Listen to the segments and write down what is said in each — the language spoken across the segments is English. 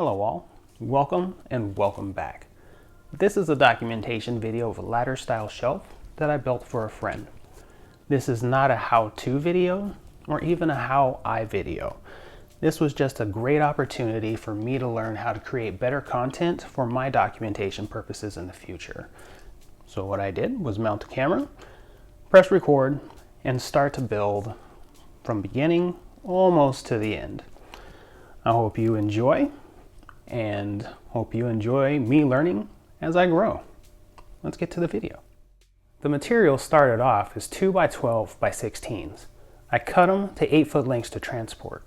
Hello all, welcome and welcome back. This is a documentation video of a ladder style shelf that I built for a friend. This is not a how-to video or even a how-I video. This was just a great opportunity for me to learn how to create better content for my documentation purposes in the future. So what I did was mount a camera, press record, and start to build from beginning almost to the end. I hope you enjoy and hope you enjoy me learning as I grow. Let's get to the video. The material started off as 2x12 by 16s. I cut them to 8-foot lengths to transport.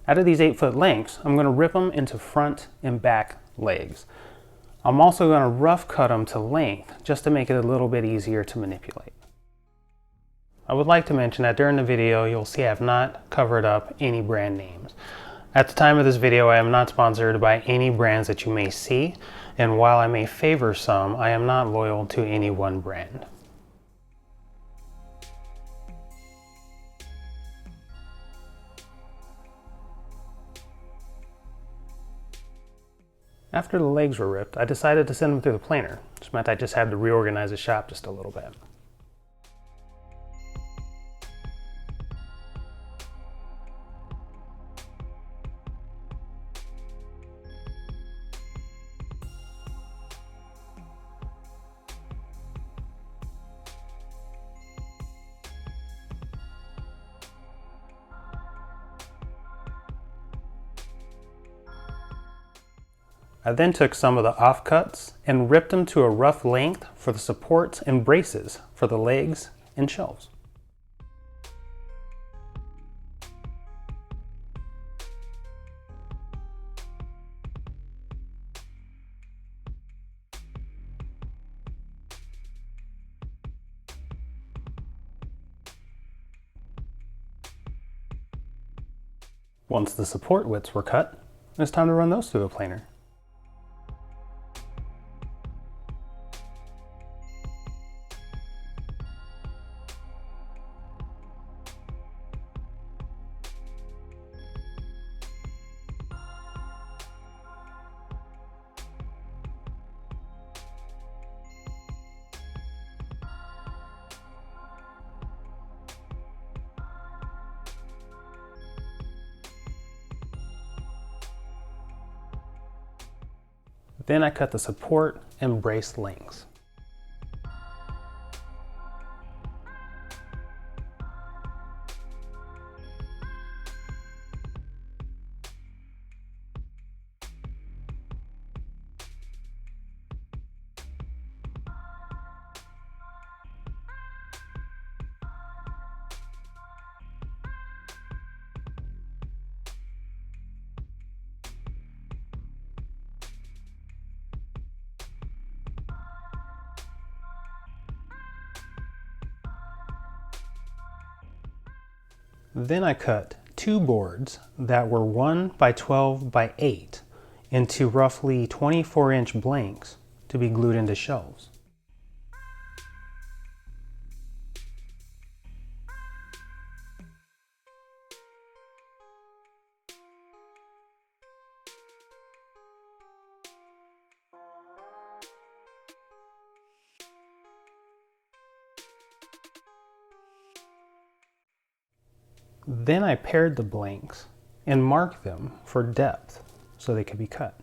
Out of these 8-foot lengths, I'm going to rip them into front and back legs. I'm also going to rough cut them to length just to make it a little bit easier to manipulate. I would like to mention that during the video you'll see I have not covered up any brand names. At the time of this video, I am not sponsored by any brands that you may see, and while I may favor some, I am not loyal to any one brand. After the legs were ripped, I decided to send them through the planer, which meant I just had to reorganize the shop just a little bit. I then took some of the offcuts and ripped them to a rough length for the supports and braces for the legs and shelves. Once the support widths were cut, it's time to run those through the planer. Then I cut the support and brace lengths. Then I cut two boards that were 1 by 12 by 8 into roughly 24-inch blanks to be glued into shelves. Then I paired the blanks and marked them for depth so they could be cut.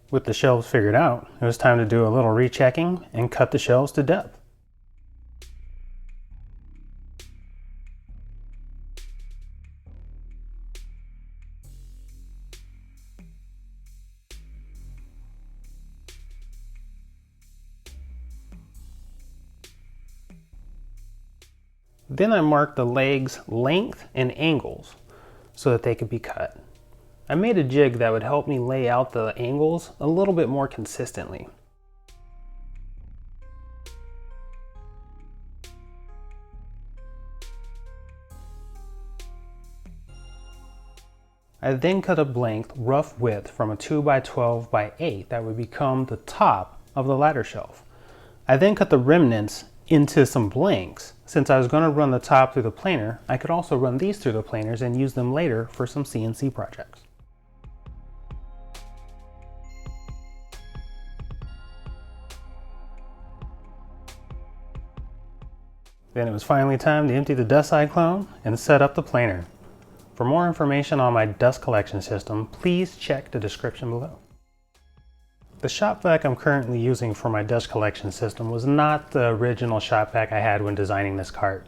With the shelves figured out, it was time to do a little rechecking and cut the shelves to depth. Then I marked the legs' length and angles so that they could be cut. I made a jig that would help me lay out the angles a little bit more consistently. I then cut a blank rough width from a 2x12x8 that would become the top of the ladder shelf. I then cut the remnants into some blanks. Since I was going to run the top through the planer, I could also run these through the planers and use them later for some CNC projects. Then it was finally time to empty the dust cyclone and set up the planer. For more information on my dust collection system, please check the description below. The shop vac I'm currently using for my dust collection system was not the original shop vac I had when designing this cart.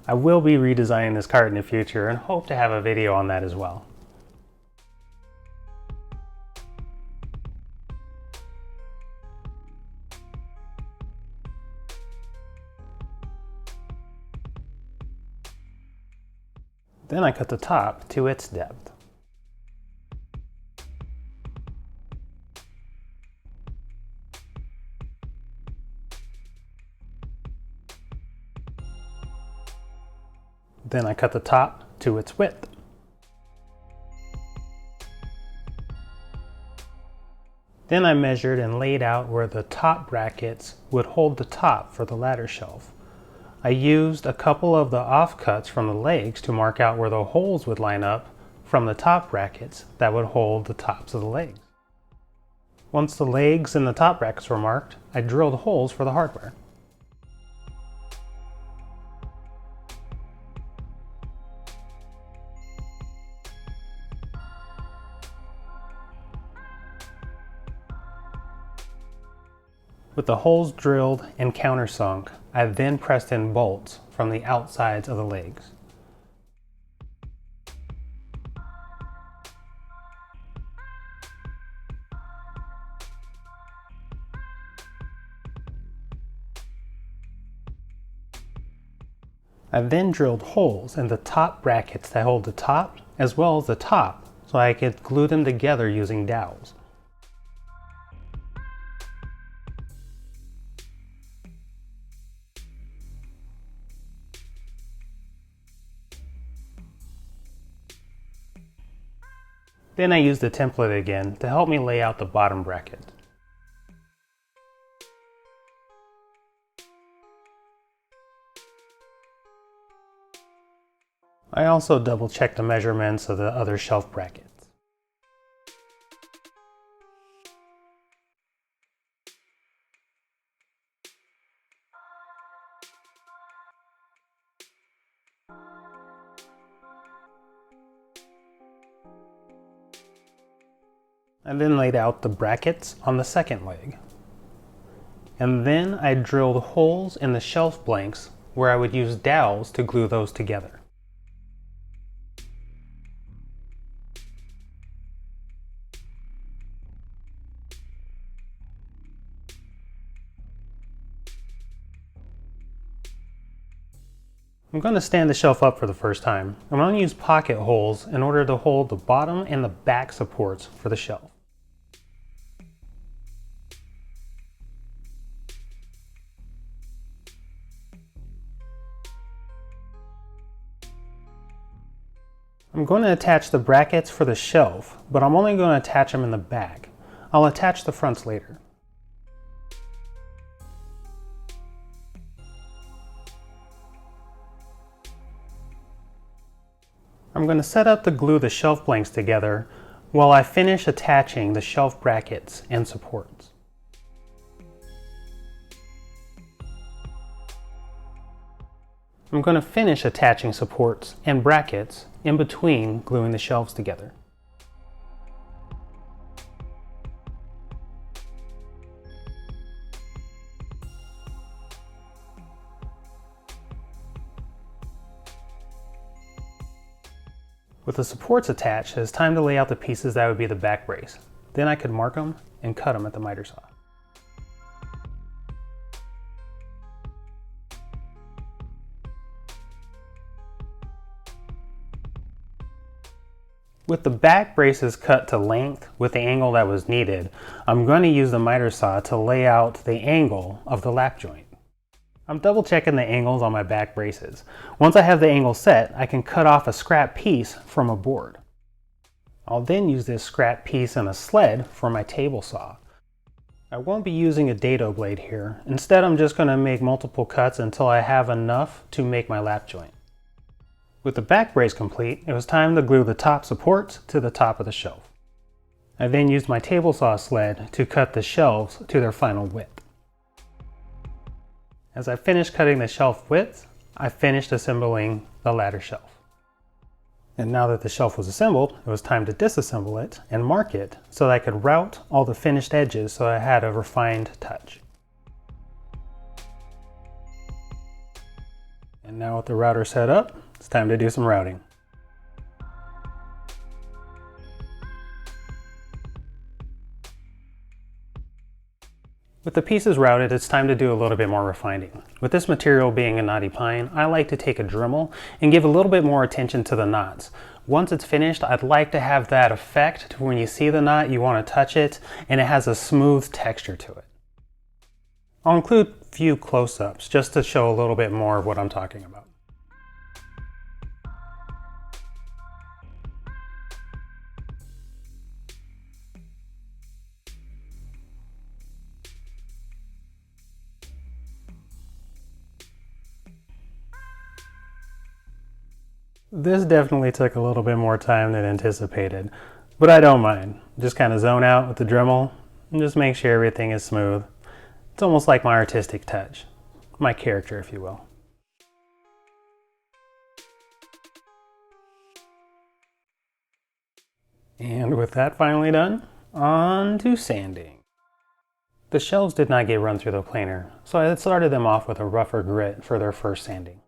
I will be redesigning this cart in the future and hope to have a video on that as well. Then I cut the top to its depth. Then I cut the top to its width. Then I measured and laid out where the top brackets would hold the top for the ladder shelf. I used a couple of the offcuts from the legs to mark out where the holes would line up from the top brackets that would hold the tops of the legs. Once the legs and the top brackets were marked, I drilled holes for the hardware. With the holes drilled and countersunk, I then pressed in bolts from the outsides of the legs. I then drilled holes in the top brackets that hold the top as well as the top so I could glue them together using dowels. Then I used the template again to help me lay out the bottom bracket. I also double checked the measurements of the other shelf brackets. I then laid out the brackets on the second leg. And then I drilled holes in the shelf blanks where I would use dowels to glue those together. I'm going to stand the shelf up for the first time. I'm going to use pocket holes in order to hold the bottom and the back supports for the shelf. I'm going to attach the brackets for the shelf, but I'm only going to attach them in the back. I'll attach the fronts later. I'm going to set up to glue the shelf blanks together while I finish attaching the shelf brackets and supports. I'm going to finish attaching supports and brackets in between gluing the shelves together. With the supports attached, it's time to lay out the pieces that would be the back brace. Then I could mark them and cut them at the miter saw. With the back braces cut to length with the angle that was needed, I'm going to use the miter saw to lay out the angle of the lap joint. I'm double checking the angles on my back braces. Once I have the angle set, I can cut off a scrap piece from a board. I'll then use this scrap piece and a sled for my table saw. I won't be using a dado blade here. Instead, I'm just going to make multiple cuts until I have enough to make my lap joint. With the back brace complete, it was time to glue the top supports to the top of the shelf. I then used my table saw sled to cut the shelves to their final width. As I finished cutting the shelf width, I finished assembling the ladder shelf. And now that the shelf was assembled, it was time to disassemble it and mark it so that I could route all the finished edges so I had a refined touch. And now with the router set up, it's time to do some routing. With the pieces routed, it's time to do a little bit more refining. With this material being a knotty pine, I like to take a Dremel and give a little bit more attention to the knots. Once it's finished, I'd like to have that effect to when you see the knot, you want to touch it, and it has a smooth texture to it. I'll include a few close-ups just to show a little bit more of what I'm talking about. This definitely took a little bit more time than anticipated, but I don't mind. Just kind of zone out with the Dremel and just make sure everything is smooth. It's almost like my artistic touch, my character, if you will. And with that finally done, on to sanding. The shelves did not get run through the planer, so I started them off with a rougher grit for their first sanding.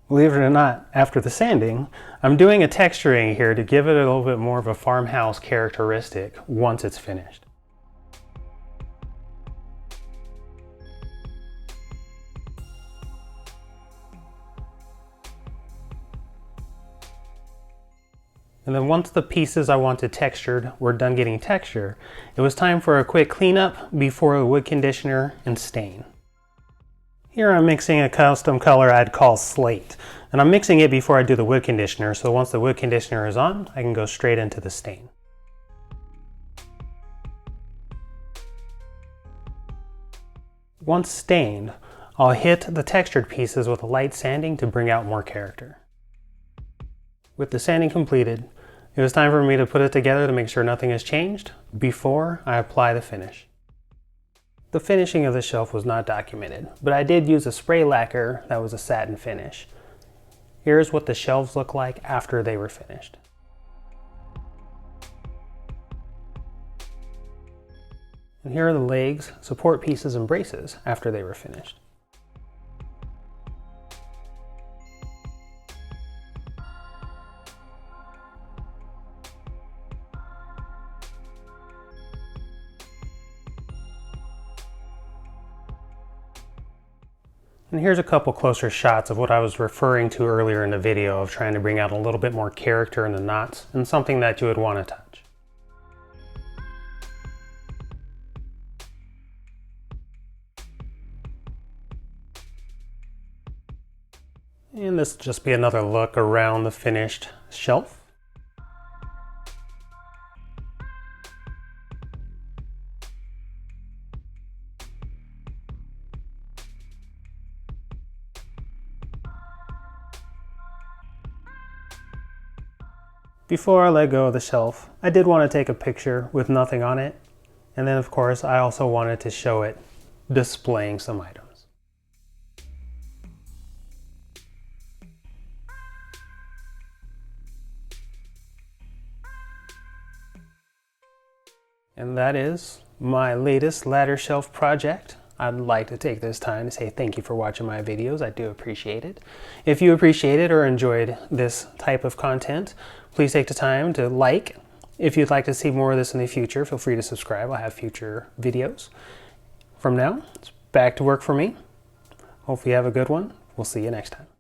Believe it or not, after the sanding, I'm doing a texturing here to give it a little bit more of a farmhouse characteristic once it's finished. And then once the pieces I wanted textured were done getting texture, it was time for a quick cleanup before the wood conditioner and stain. Here I'm mixing a custom color I'd call slate, and I'm mixing it before I do the wood conditioner, so once the wood conditioner is on, I can go straight into the stain. Once stained, I'll hit the textured pieces with a light sanding to bring out more character. With the sanding completed, it was time for me to put it together to make sure nothing has changed before I apply the finish. The finishing of the shelf was not documented, but I did use a spray lacquer that was a satin finish. Here's what the shelves look like after they were finished. And here are the legs, support pieces, and braces after they were finished. And here's a couple closer shots of what I was referring to earlier in the video of trying to bring out a little bit more character in the knots and something that you would want to touch. And this will just be another look around the finished shelf. Before I let go of the shelf, I did want to take a picture with nothing on it. And then of course, I also wanted to show it displaying some items. And that is my latest ladder shelf project. I'd like to take this time to say thank you for watching my videos. I do appreciate it. If you appreciated or enjoyed this type of content, please take the time to like. If you'd like to see more of this in the future, feel free to subscribe. I'll have future videos. From now, it's back to work for me. Hopefully you have a good one. We'll see you next time.